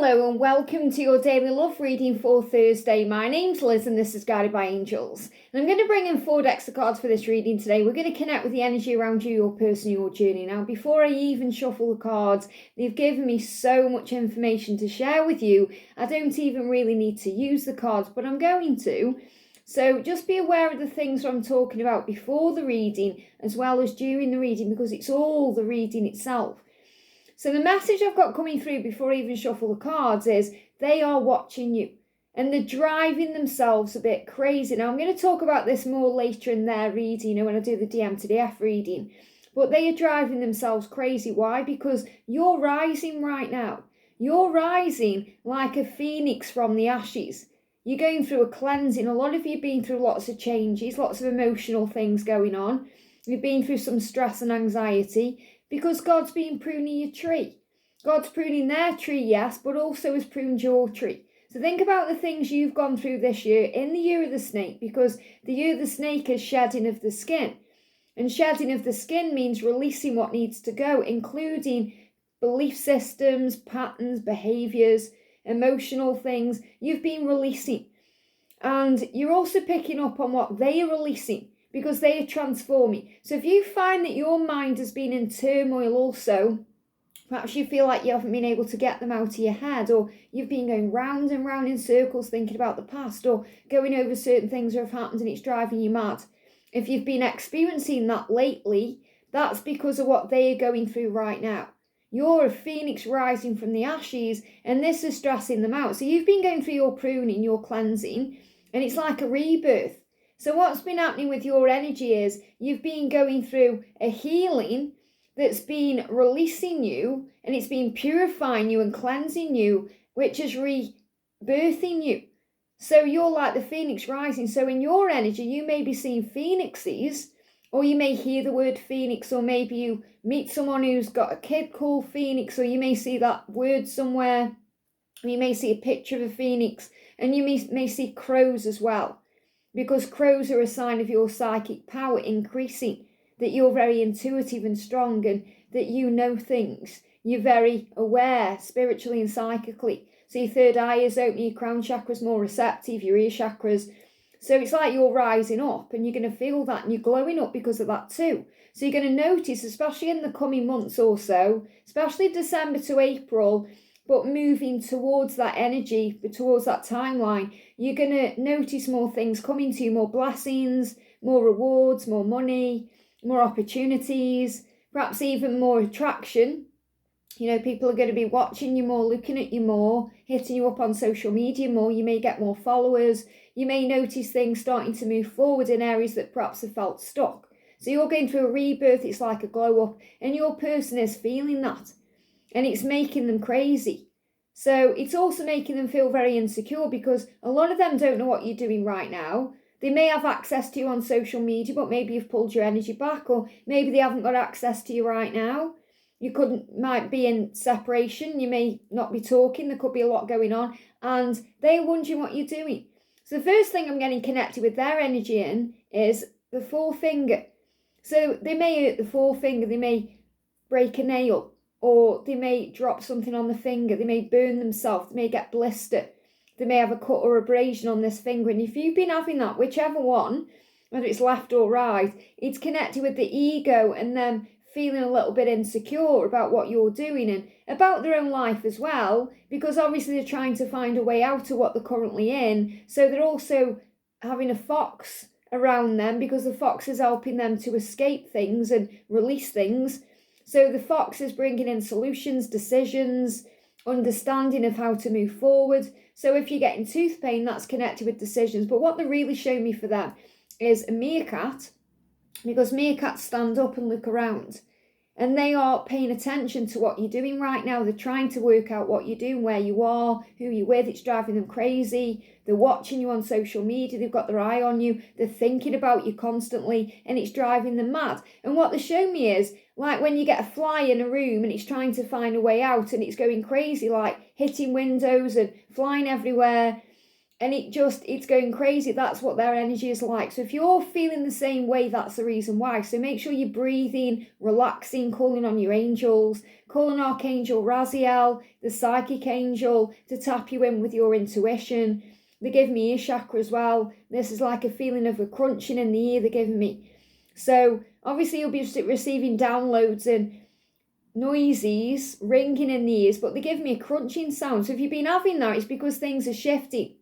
Hello and welcome to your daily love reading for Thursday. My name's Liz and this is Guided by Angels. And I'm going to bring in 4 decks of cards for this reading today. We're going to connect with the energy around you, your person, your journey. Now, before I even shuffle the cards, they've given me so much information to share with you. I don't even really need to use the cards, but I'm going to. So just be aware of the things I'm talking about before the reading as well as during the reading, because it's all the reading itself. So the message I've got coming through before I even shuffle the cards is they are watching you and they're driving themselves a bit crazy. Now I'm going to talk about this more later in their reading, when I do the DM to the F reading. But they are driving themselves crazy. Why? Because you're rising right now. You're rising like a phoenix from the ashes. You're going through a cleansing. A lot of you have been through lots of changes, lots of emotional things going on. You've been through some stress and anxiety. Because God's been pruning your tree. God's pruning their tree, yes, but also has pruned your tree. So think about the things you've gone through this year in the year of the snake, because the year of the snake is shedding of the skin. And shedding of the skin means releasing what needs to go, including belief systems, patterns, behaviours, emotional things. You've been releasing. And you're also picking up on what they are releasing, because they are transforming. So if you find that your mind has been in turmoil also, perhaps you feel like you haven't been able to get them out of your head, or you've been going round and round in circles thinking about the past, or going over certain things that have happened and it's driving you mad. If you've been experiencing that lately, that's because of what they are going through right now. You're a phoenix rising from the ashes, and this is stressing them out. So you've been going through your pruning, your cleansing, and it's like a rebirth. So what's been happening with your energy is you've been going through a healing that's been releasing you, and it's been purifying you and cleansing you, which is rebirthing you. So you're like the phoenix rising. So in your energy, you may be seeing phoenixes, or you may hear the word phoenix, or maybe you meet someone who's got a kid called Phoenix, or you may see that word somewhere, or you may see a picture of a phoenix, and you may see crows as well. Because crows are a sign of your psychic power increasing, that you're very intuitive and strong, and that you know things. You're very aware spiritually and psychically. So your third eye is open, your crown chakra is more receptive, your ear chakras. So it's like you're rising up, and you're going to feel that, and you're glowing up because of that too. So you're going to notice, especially in the coming months or so, especially December to April, but moving towards that energy, towards that timeline, you're going to notice more things coming to you, more blessings, more rewards, more money, more opportunities, perhaps even more attraction. People are going to be watching you more, looking at you more, hitting you up on social media more. You may get more followers. You may notice things starting to move forward in areas that perhaps have felt stuck. So you're going through a rebirth. It's like a glow up, and your person is feeling that. And it's making them crazy. So it's also making them feel very insecure, because a lot of them don't know what you're doing right now. They may have access to you on social media, but maybe you've pulled your energy back, or maybe they haven't got access to you right now. You might be in separation. You may not be talking. There could be a lot going on, and they're wondering what you're doing. So the first thing I'm getting connected with their energy in is the forefinger. So they may hurt the forefinger. They may break a nail, or they may drop something on the finger. They may burn themselves. They may get blistered. They may have a cut or abrasion on this finger. And if you've been having that, whichever one, whether it's left or right, it's connected with the ego and them feeling a little bit insecure about what you're doing and about their own life as well, because obviously they're trying to find a way out of what they're currently in. So they're also having a fox around them, because the fox is helping them to escape things and release things. So the fox is bringing in solutions, decisions, understanding of how to move forward. So if you're getting tooth pain, that's connected with decisions. But what they're really showing me for that is a meerkat, because meerkats stand up and look around. And they are paying attention to what you're doing right now. They're trying to work out what you're doing, where you are, who you're with. It's driving them crazy. They're watching you on social media. They've got their eye on you. They're thinking about you constantly, and it's driving them mad. And what they're showing me is, like when you get a fly in a room and it's trying to find a way out and it's going crazy, like hitting windows and flying everywhere. And it's going crazy. That's what their energy is like. So if you're feeling the same way, that's the reason why. So make sure you're breathing, relaxing, calling on your angels, calling Archangel Raziel, the psychic angel, to tap you in with your intuition. They give me ear chakra as well. This is like a feeling of a crunching in the ear they're giving me. So obviously you'll be receiving downloads and noises, ringing in the ears, but they give me a crunching sound. So if you've been having that, it's because things are shifting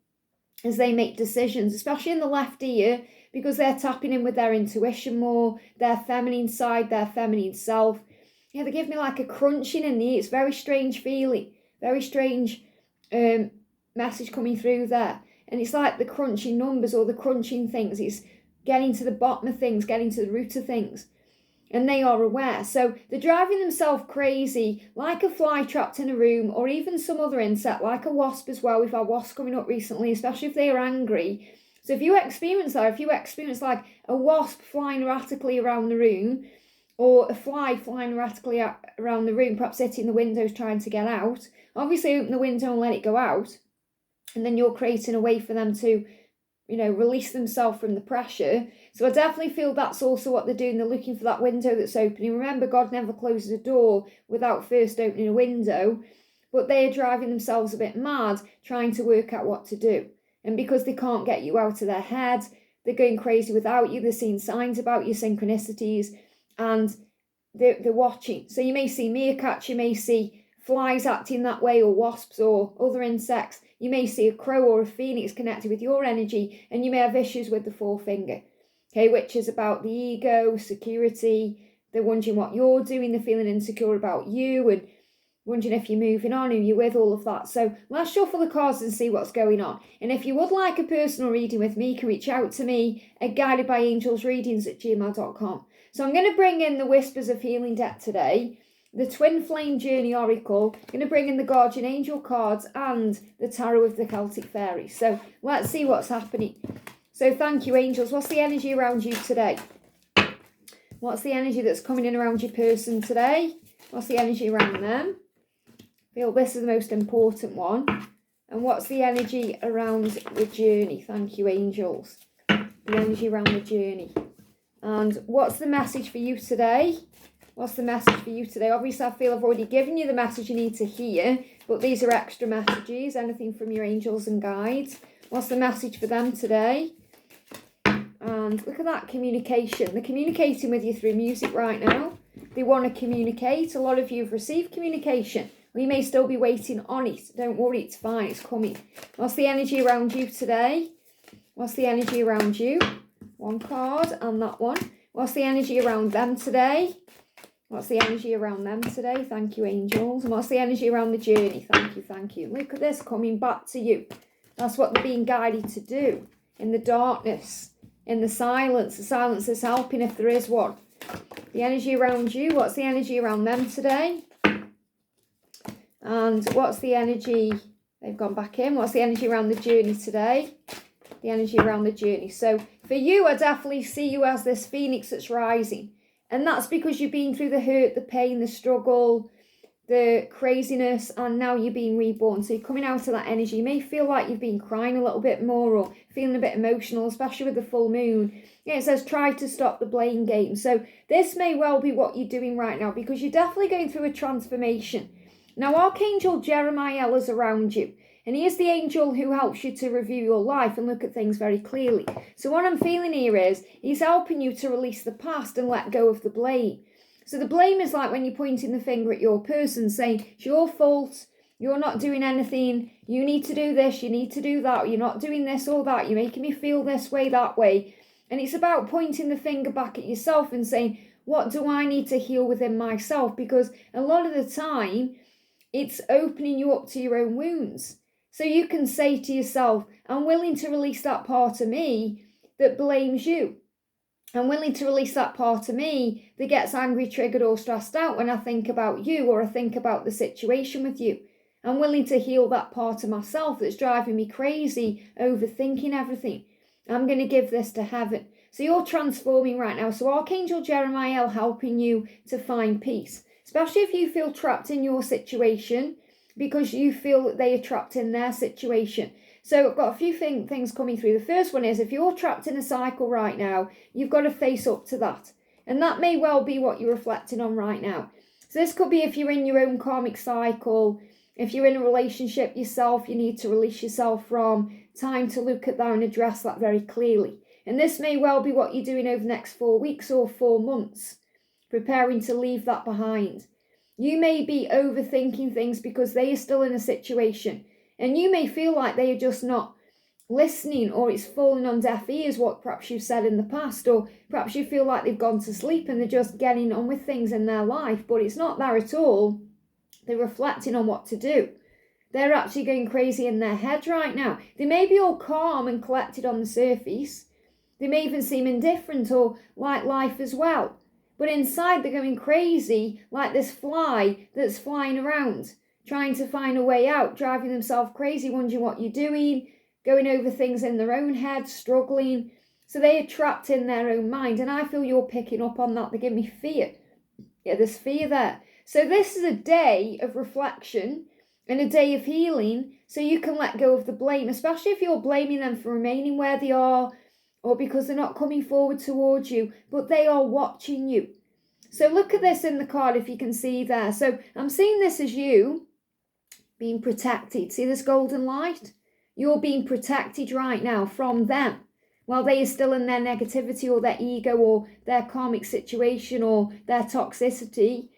as they make decisions, especially in the left ear, because they're tapping in with their intuition more, their feminine side, their feminine self. Yeah, they give me like a crunching in the ear. It's very strange feeling, very strange message coming through there. And it's like the crunching numbers or the crunching things. It's getting to the bottom of things, getting to the root of things. And they are aware. So they're driving themselves crazy, like a fly trapped in a room, or even some other insect, like a wasp as well. We've had wasps coming up recently, especially if they are angry. So if you experience that, if you experience like a wasp flying erratically around the room, or a fly flying erratically around the room, perhaps hitting the windows trying to get out, obviously open the window and let it go out. And then you're creating a way for them to, release themselves from the pressure. So I definitely feel that's also what they're doing. They're looking for that window that's opening. Remember, God never closes a door without first opening a window. But they are driving themselves a bit mad, trying to work out what to do. And because they can't get you out of their head, they're going crazy without you. They're seeing signs about your synchronicities, and they're watching. So you may see meerkats, you may see flies acting that way, or wasps or other insects. You may see a crow or a phoenix connected with your energy, and you may have issues with the forefinger, okay, which is about the ego, security. They're wondering what you're doing, they're feeling insecure about you, and wondering if you're moving on, who you're with, all of that. So let's shuffle the cards and see what's going on. And if you would like a personal reading with me, you can reach out to me at guidedbyangelsreadings@gmail.com. So I'm going to bring in the Whispers of Healing deck today, the Twin Flame Journey Oracle. I'm going to bring in the Guardian Angel cards and the Tarot of the Celtic Fairies. So let's see what's happening. So thank you, angels. What's the energy around you today? What's the energy that's coming in around your person today? What's the energy around them? I feel this is the most important one. And what's the energy around the journey? Thank you, angels. The energy around the journey. And what's the message for you today? What's the message for you today? Obviously, I feel I've already given you the message you need to hear, but these are extra messages, anything from your angels and guides. What's the message for them today? And look at that communication. They're communicating with you through music right now. They want to communicate. A lot of you have received communication. We may still be waiting on it. Don't worry, it's fine, it's coming. What's the energy around you today? What's the energy around you? One card and that one. What's the energy around them today? What's the energy around them today? Thank you, angels. And what's the energy around the journey? Thank you, thank you. Look at this coming back to you. That's what they're being guided to do. In the darkness, in the silence. The silence is helping if there is one. The energy around you. What's the energy around them today? And what's the energy? They've gone back in. What's the energy around the journey today? The energy around the journey. So for you, I definitely see you as this phoenix that's rising. And that's because you've been through the hurt, the pain, the struggle, the craziness, and now you're being reborn. So you're coming out of that energy. You may feel like you've been crying a little bit more or feeling a bit emotional, especially with the full moon. Yeah, it says try to stop the blame game. So this may well be what you're doing right now, because you're definitely going through a transformation. Now, Archangel Jeremiah is around you. And he is the angel who helps you to review your life and look at things very clearly. So what I'm feeling here is he's helping you to release the past and let go of the blame. So the blame is like when you're pointing the finger at your person saying, it's your fault, you're not doing anything, you need to do this, you need to do that, you're not doing this or that, you're making me feel this way, that way. And it's about pointing the finger back at yourself and saying, what do I need to heal within myself? Because a lot of the time, it's opening you up to your own wounds. So you can say to yourself, I'm willing to release that part of me that blames you. I'm willing to release that part of me that gets angry, triggered or stressed out when I think about you or I think about the situation with you. I'm willing to heal that part of myself that's driving me crazy, overthinking everything. I'm going to give this to heaven. So you're transforming right now. So Archangel Jeremiah helping you to find peace, especially if you feel trapped in your situation. because you feel that they are trapped in their situation. So I've got a few things coming through. The first one is, if you're trapped in a cycle right now, you've got to face up to that. And that may well be what you're reflecting on right now. So this could be if you're in your own karmic cycle, if you're in a relationship yourself, you need to release yourself from, time to look at that and address that very clearly. And this may well be what you're doing over the next 4 weeks or 4 months, preparing to leave that behind. You may be overthinking things because they are still in a situation, and you may feel like they are just not listening, or it's falling on deaf ears what perhaps you've said in the past, or perhaps you feel like they've gone to sleep and they're just getting on with things in their life, but it's not that at all. They're reflecting on what to do. They're actually going crazy in their head right now. They may be all calm and collected on the surface. They may even seem indifferent or like life as well. But inside they're going crazy like this fly that's flying around, trying to find a way out, driving themselves crazy, wondering what you're doing, going over things in their own head, struggling. So they are trapped in their own mind. And I feel you're picking up on that. They give me fear. Yeah, there's fear there. So this is a day of reflection and a day of healing, so you can let go of the blame, especially if you're blaming them for remaining where they are, or because they're not coming forward towards you, but they are watching you. So look at this in the card if you can see there. So I'm seeing this as you being protected. See this golden light? You're being protected right now from them while they are still in their negativity or their ego or their karmic situation or their toxicity.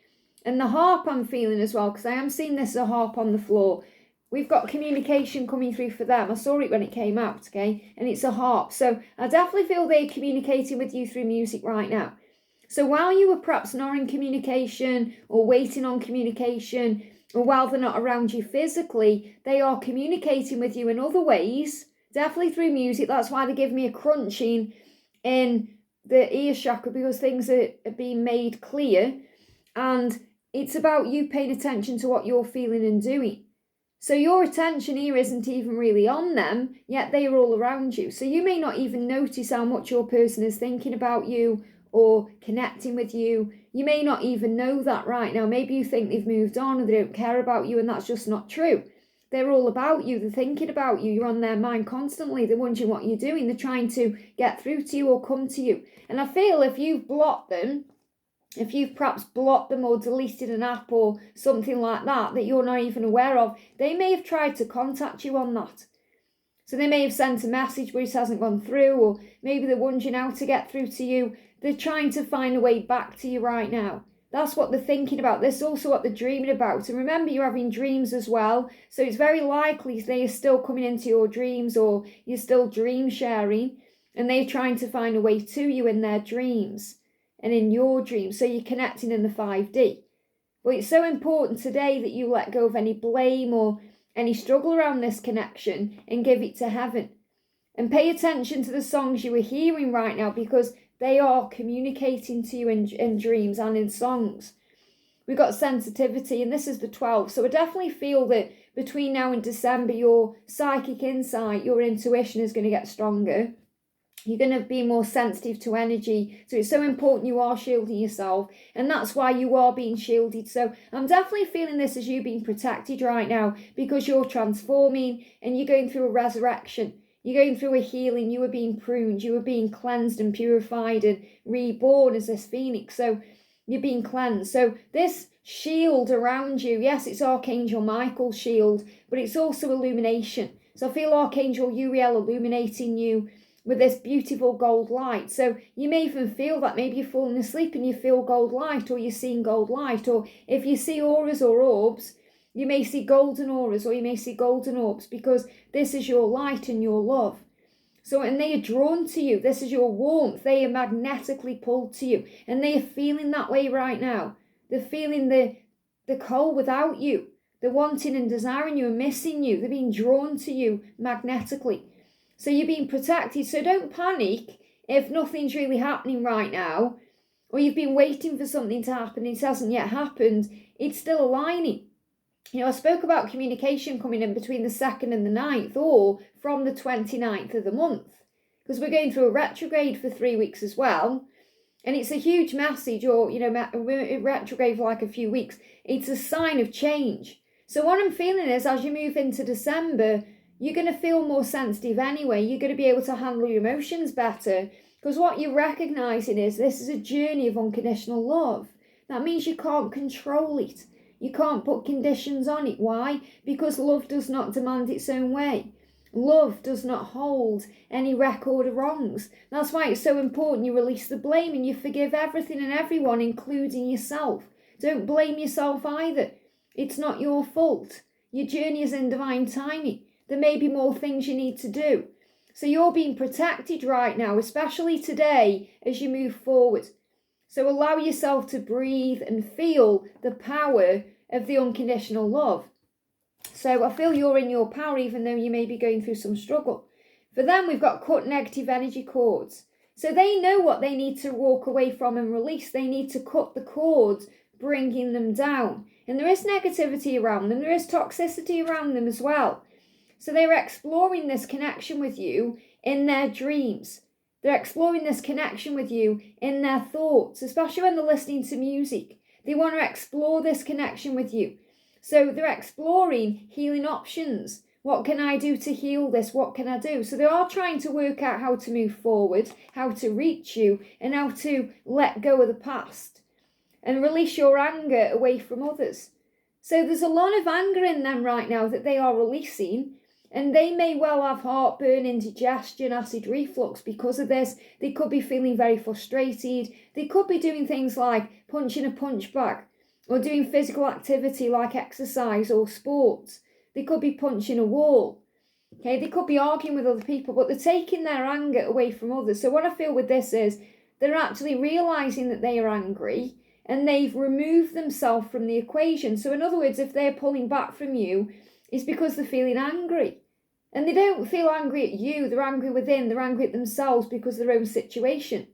And the harp I'm feeling as well, because I am seeing this as a harp on the floor. We've got communication coming through for them. I saw it when it came out, okay? And it's a harp. So I definitely feel they're communicating with you through music right now. So while you were perhaps not in communication or waiting on communication, or while they're not around you physically, they are communicating with you in other ways, definitely through music. That's why they give me a crunching in the ear chakra, because things are being made clear. And it's about you paying attention to what you're feeling and doing. So your attention here isn't even really on them, yet they are all around you. So you may not even notice how much your person is thinking about you or connecting with you. You may not even know that right now. Maybe you think they've moved on or they don't care about you, and that's just not true. They're all about you. They're thinking about you. You're on their mind constantly. They're wondering what you're doing. They're trying to get through to you or come to you. And I feel if you've blocked them, if you've perhaps blocked them or deleted an app or something like that that you're not even aware of, they may have tried to contact you on that. So they may have sent a message but it hasn't gone through, or maybe they're wondering how to get through to you. They're trying to find a way back to you right now. That's what they're thinking about. This is also what they're dreaming about. And remember, you're having dreams as well. So it's very likely they are still coming into your dreams, or you're still dream sharing, and they're trying to find a way to you in their dreams and in your dreams. So you're connecting in the 5D. But it's so important today that you let go of any blame or any struggle around this connection and give it to heaven. And pay attention to the songs you are hearing right now, because they are communicating to you in dreams and in songs. We've got sensitivity, and this is the 12. So I definitely feel that between now and December, your psychic insight, your intuition is going to get stronger. You're going to be more sensitive to energy. So it's so important you are shielding yourself. And that's why you are being shielded. So I'm definitely feeling this as you being protected right now, because you're transforming and you're going through a resurrection. You're going through a healing. You are being pruned. You are being cleansed and purified and reborn as this phoenix. So you're being cleansed. So this shield around you, yes, it's Archangel Michael's shield, but it's also illumination. So I feel Archangel Uriel illuminating you with this beautiful gold light. So you may even feel that maybe you're falling asleep and you feel gold light, or you're seeing gold light, or if you see auras or orbs, you may see golden auras or you may see golden orbs, because this is your light and your love. So, and they are drawn to you. This is your warmth. They are magnetically pulled to you, and they are feeling that way right now. They're feeling the cold without you. They're wanting and desiring you and missing you. They're being drawn to you magnetically. So you're being protected. So don't panic if nothing's really happening right now, or you've been waiting for something to happen and it hasn't yet happened. It's still aligning. You know, I spoke about communication coming in between the 2nd and the 9th, or from the 29th of the month, because we're going through a retrograde for 3 weeks as well. And it's a huge message, or, you know, retrograde for like a few weeks. It's a sign of change. So what I'm feeling is, as you move into December, you're going to feel more sensitive anyway. You're going to be able to handle your emotions better, because what you're recognizing is this is a journey of unconditional love. That means you can't control it. You can't put conditions on it. Why? Because love does not demand its own way. Love does not hold any record of wrongs. That's why it's so important you release the blame and you forgive everything and everyone, including yourself. Don't blame yourself either. It's not your fault. Your journey is in divine timing. There may be more things you need to do. So you're being protected right now, especially today as you move forward. So allow yourself to breathe and feel the power of the unconditional love. So I feel you're in your power, even though you may be going through some struggle. For them, we've got cut negative energy cords. So they know what they need to walk away from and release. They need to cut the cords, bringing them down. And there is negativity around them. There is toxicity around them as well. So they're exploring this connection with you in their dreams. They're exploring this connection with you in their thoughts, especially when they're listening to music. They want to explore this connection with you. So they're exploring healing options. What can I do to heal this? What can I do? So they are trying to work out how to move forward, how to reach you, and how to let go of the past and release your anger away from others. So there's a lot of anger in them right now that they are releasing, and they may well have heartburn, indigestion, acid reflux because of this. They could be feeling very frustrated. They could be doing things like punching a punch bag or doing physical activity like exercise or sports. They could be punching a wall. Okay, they could be arguing with other people, but they're taking their anger away from others. So what I feel with this is they're actually realizing that they are angry and they've removed themselves from the equation. So in other words, if they're pulling back from you, it's because they're feeling angry. And they don't feel angry at you, they're angry within, they're angry at themselves because of their own situation.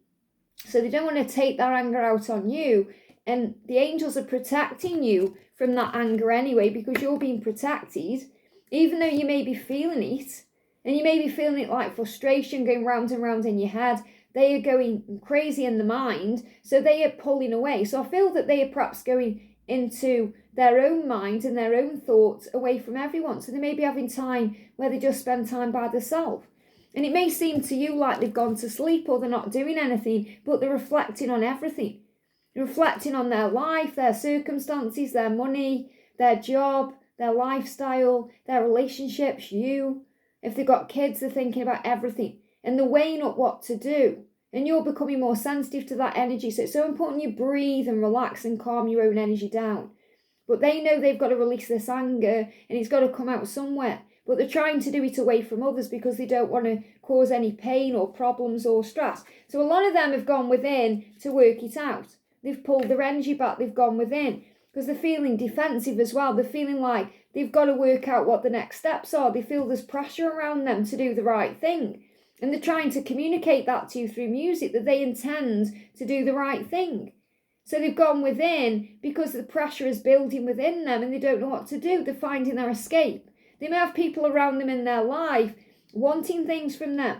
So they don't want to take their anger out on you. And the angels are protecting you from that anger anyway, because you're being protected, even though you may be feeling it. And you may be feeling it like frustration going round and round in your head. They are going crazy in the mind, so they are pulling away. So I feel that they are perhaps going into their own mind and their own thoughts away from everyone. So they may be having time where they just spend time by themselves. And it may seem to you like they've gone to sleep or they're not doing anything, but they're reflecting on everything. They're reflecting on their life, their circumstances, their money, their job, their lifestyle, their relationships, you. If they've got kids, they're thinking about everything. And they're weighing up what to do. And you're becoming more sensitive to that energy. So it's so important you breathe and relax and calm your own energy down. But they know they've got to release this anger and it's got to come out somewhere. But they're trying to do it away from others because they don't want to cause any pain or problems or stress. So a lot of them have gone within to work it out. They've pulled their energy back, they've gone within. Because they're feeling defensive as well. They're feeling like they've got to work out what the next steps are. They feel there's pressure around them to do the right thing. And they're trying to communicate that to you through music, that they intend to do the right thing. So they've gone within because the pressure is building within them and they don't know what to do. They're finding their escape. They may have people around them in their life wanting things from them.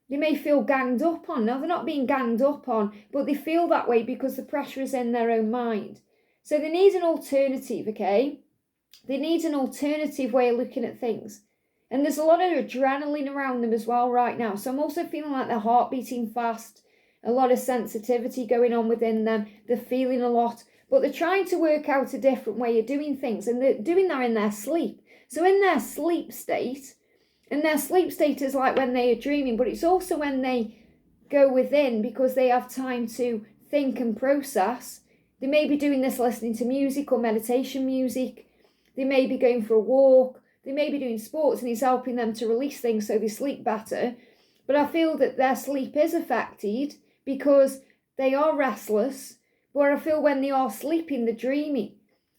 They may feel ganged up on. Now, they're not being ganged up on, but they feel that way because the pressure is in their own mind. So they need an alternative, okay? They need an alternative way of looking at things. And there's a lot of adrenaline around them as well right now. So I'm also feeling like their heart beating fast, a lot of sensitivity going on within them. They're feeling a lot, but they're trying to work out a different way of doing things. And they're doing that in their sleep. So in their sleep state, and their sleep state is like when they are dreaming, but it's also when they go within because they have time to think and process. They may be doing this listening to music or meditation music. They may be going for a walk. They may be doing sports and it's helping them to release things so they sleep better. But I feel that their sleep is affected because they are restless. But I feel when they are sleeping, they're dreaming.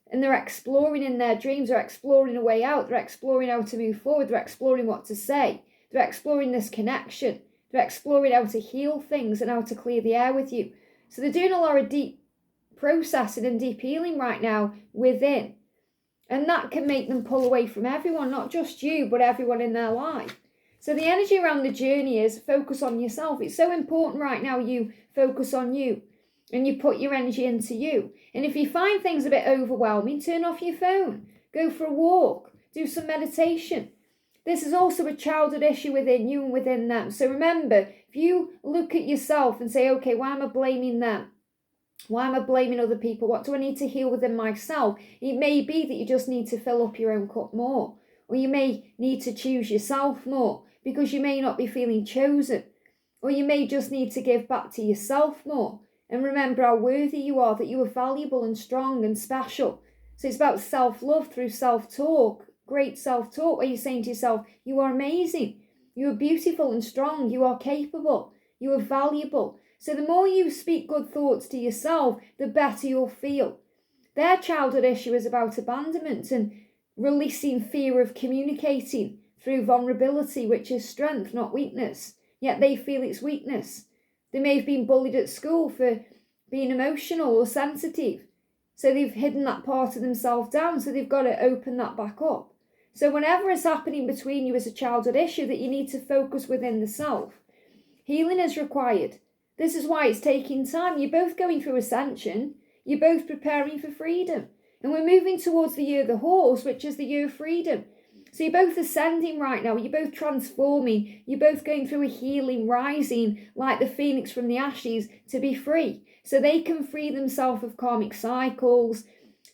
And they're exploring in their dreams. They're exploring a way out. They're exploring how to move forward. They're exploring what to say. They're exploring this connection. They're exploring how to heal things and how to clear the air with you. So they're doing a lot of deep processing and deep healing right now within. And that can make them pull away from everyone, not just you, but everyone in their life. So the energy around the journey is focus on yourself. It's so important right now you focus on you and you put your energy into you. And if you find things a bit overwhelming, turn off your phone. Go for a walk. Do some meditation. This is also a childhood issue within you and within them. So remember, if you look at yourself and say, okay, why am I blaming them? Why am I blaming other people? What do I need to heal within myself? It may be that you just need to fill up your own cup more. Or you may need to choose yourself more because you may not be feeling chosen. Or you may just need to give back to yourself more. And remember how worthy you are, that you are valuable and strong and special. So it's about self-love through self-talk, great self-talk, where you're saying to yourself, you are amazing. You are beautiful and strong. You are capable. You are valuable. So the more you speak good thoughts to yourself, the better you'll feel. Their childhood issue is about abandonment and releasing fear of communicating through vulnerability, which is strength, not weakness. Yet they feel it's weakness. They may have been bullied at school for being emotional or sensitive. So they've hidden that part of themselves down. So they've got to open that back up. So whenever it's happening between you as a childhood issue, that you need to focus within the self. Healing is required. This is why it's taking time. You're both going through ascension. You're both preparing for freedom. And we're moving towards the year of the horse, which is the year of freedom. So you're both ascending right now. You're both transforming. You're both going through a healing, rising like the phoenix from the ashes to be free. So they can free themselves of karmic cycles.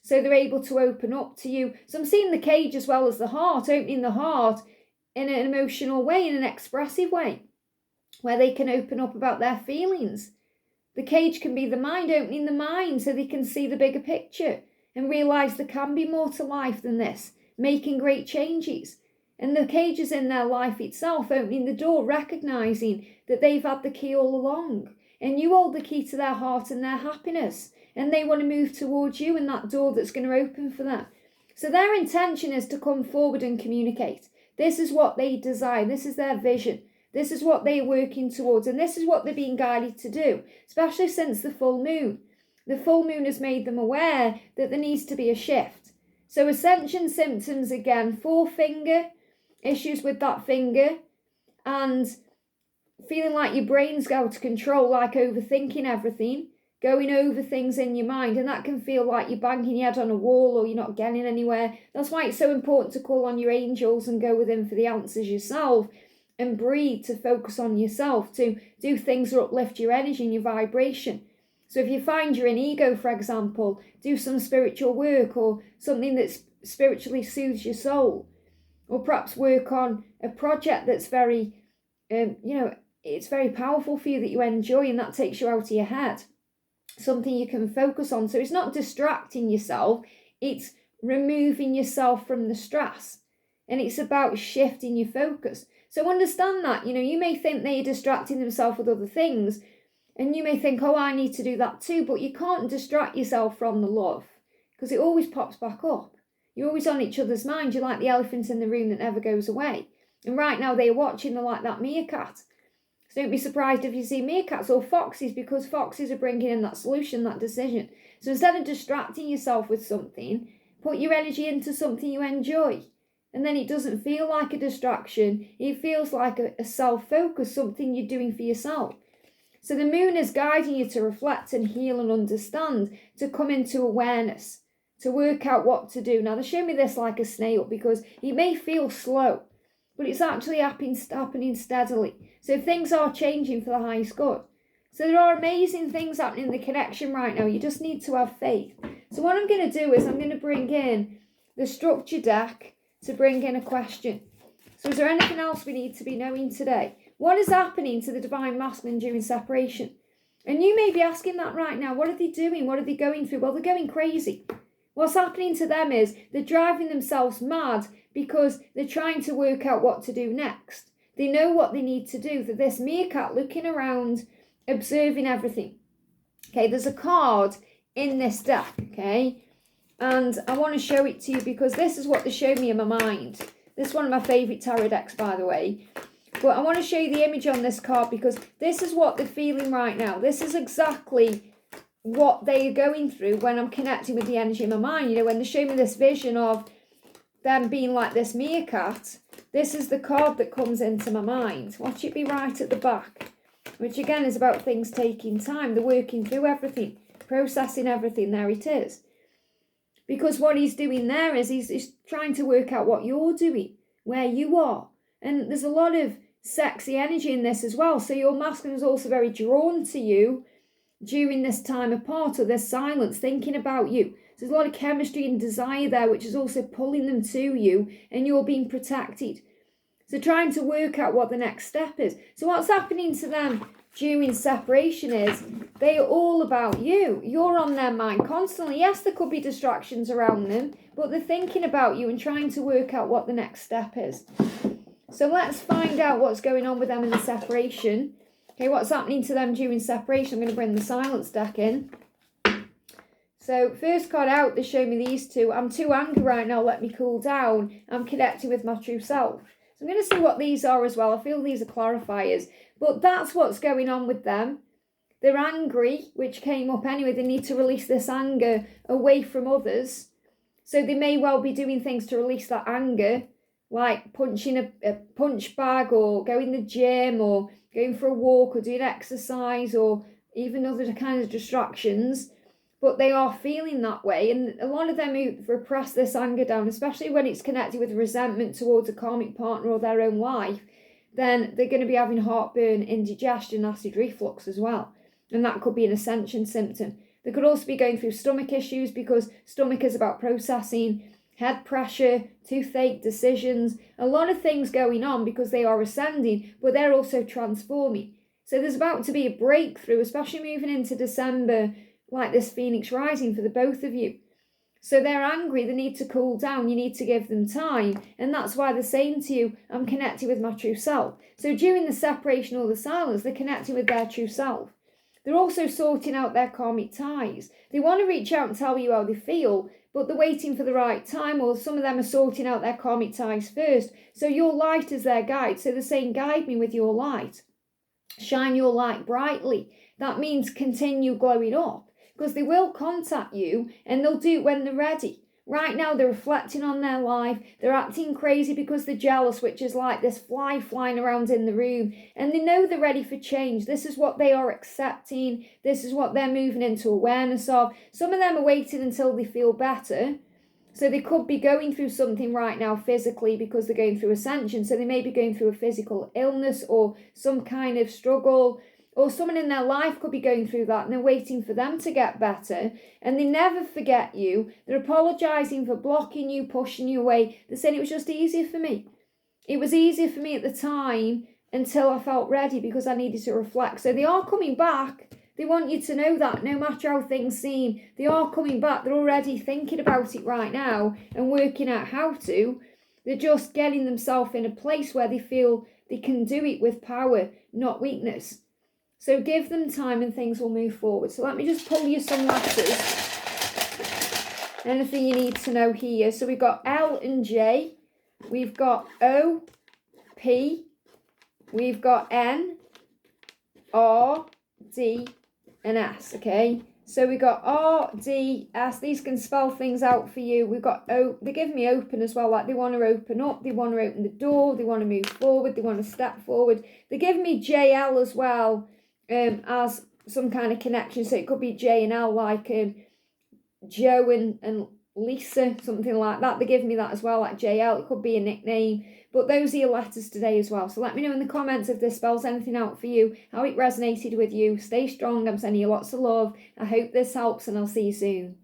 So they're able to open up to you. So I'm seeing the cage as well as the heart, opening the heart in an emotional way, in an expressive way, where they can open up about their feelings. The cage can be the mind, opening the mind so they can see the bigger picture and realise there can be more to life than this, making great changes. And the cage is in their life itself, opening the door, recognising that they've had the key all along. And you hold the key to their heart and their happiness. And they want to move towards you and that door that's going to open for them. So their intention is to come forward and communicate. This is what they desire. This is their vision. This is what they're working towards. And this is what they're being guided to do, especially since the full moon. The full moon has made them aware that there needs to be a shift. So ascension symptoms again, forefinger, issues with that finger, and feeling like your brain's out of control, like overthinking everything, going over things in your mind, and that can feel like you're banging your head on a wall or you're not getting anywhere. That's why it's so important to call on your angels and go within for the answers yourself, and breathe to focus on yourself, to do things that uplift your energy and your vibration. So if you find you're in ego, for example, do some spiritual work or something that spiritually soothes your soul. Or perhaps work on a project that's very, it's very powerful for you that you enjoy and that takes you out of your head. Something you can focus on. So it's not distracting yourself, it's removing yourself from the stress. And it's about shifting your focus. So understand that, you may think they're distracting themselves with other things. And you may think, oh, I need to do that too. But you can't distract yourself from the love because it always pops back up. You're always on each other's mind. You're like the elephant in the room that never goes away. And right now they're watching, they're like that meerkat. So don't be surprised if you see meerkats or foxes, because foxes are bringing in that solution, that decision. So instead of distracting yourself with something, put your energy into something you enjoy. And then it doesn't feel like a distraction. It feels like a self-focus, something you're doing for yourself. So the moon is guiding you to reflect and heal and understand, to come into awareness, to work out what to do. Now, they show me this like a snail because it may feel slow, but it's actually happening steadily. So things are changing for the highest good. So there are amazing things happening in the connection right now. You just need to have faith. So what I'm going to do is I'm going to bring in the structure deck to bring in a question. So is there anything else we need to be knowing today? What is happening to the divine masculine during separation? And you may be asking that right now. What are they doing? What are they going through? Well, they're going crazy. What's happening to them is they're driving themselves mad because they're trying to work out what to do next. They know what they need to do. They're this meerkat looking around, observing everything. Okay, there's a card in this deck, okay? And I want to show it to you because this is what they showed me in my mind. This is one of my favourite tarot decks, by the way. But I want to show you the image on this card because this is what they're feeling right now. This is exactly what they're going through when I'm connecting with the energy in my mind. When they show me this vision of them being like this meerkat, this is the card that comes into my mind. Watch it be right at the back, which again is about things taking time. They're working through everything, processing everything. There it is. Because what he's doing there is he's trying to work out what you're doing, where you are. And there's a lot of sexy energy in this as well. So your masculine is also very drawn to you during this time apart, or this silence, thinking about you. So there's a lot of chemistry and desire there, which is also pulling them to you, and you're being protected. So trying to work out what the next step is. So what's happening to them during separation is they are all about you. You're on their mind constantly. Yes, there could be distractions around them, but they're thinking about you and trying to work out what the next step is. So let's find out what's going on with them in the separation. Okay, what's happening to them during separation? I'm going to bring the silence deck in. So first card out, they show me these two. I'm too angry right now, let me cool down. I'm connected with my true self. So I'm going to see what these are as well. I feel these are clarifiers. But that's what's going on with them. They're angry, which came up anyway. They need to release this anger away from others. So they may well be doing things to release that anger, like punching a punch bag, or going to the gym, or going for a walk, or doing exercise, or even other kinds of distractions. But they are feeling that way. And a lot of them who repress this anger down, especially when it's connected with resentment towards a karmic partner or their own life, then they're going to be having heartburn, indigestion, acid reflux as well. And that could be an ascension symptom. They could also be going through stomach issues, because stomach is about processing, head pressure, toothache, decisions, a lot of things going on because they are ascending, but they're also transforming. So there's about to be a breakthrough, especially moving into December, like this Phoenix rising for the both of you. So they're angry, they need to cool down, you need to give them time. And that's why they're saying to you, I'm connected with my true self. So during the separation or the silence, they're connecting with their true self. They're also sorting out their karmic ties. They want to reach out and tell you how they feel, but they're waiting for the right time, or some of them are sorting out their karmic ties first. So your light is their guide. So they're saying, guide me with your light. Shine your light brightly. That means continue glowing up, because they will contact you, and they'll do it when they're ready. Right now, they're reflecting on their life. They're acting crazy because they're jealous, which is like this fly flying around in the room. And they know they're ready for change. This is what they are accepting. This is what they're moving into awareness of. Some of them are waiting until they feel better. So they could be going through something right now physically because they're going through ascension. So they may be going through a physical illness or some kind of struggle. Or someone in their life could be going through that, and they're waiting for them to get better. And they never forget you. They're apologising for blocking you, pushing you away. They're saying it was just easier for me. It was easier for me at the time until I felt ready, because I needed to reflect. So they are coming back. They want you to know that no matter how things seem, they are coming back. They're already thinking about it right now and working out how to. They're just getting themselves in a place where they feel they can do it with power, not weakness. So give them time and things will move forward. So let me just pull you some letters. Anything you need to know here. So we've got L and J. We've got O, P. We've got N, R, D, and S. Okay. So we've got R, D, S. These can spell things out for you. We've got O. They give me open as well. Like they want to open up. They want to open the door. They want to move forward. They want to step forward. They give me JL as well. As some kind of connection, so it could be J and L, like Joe and Lisa, something like that. They give me that as well, like JL. It could be a nickname, but those are your letters today as well. So let me know in the comments if this spells anything out for you, how it resonated with you. Stay strong. I'm sending you lots of love. I hope this helps, and I'll see you soon.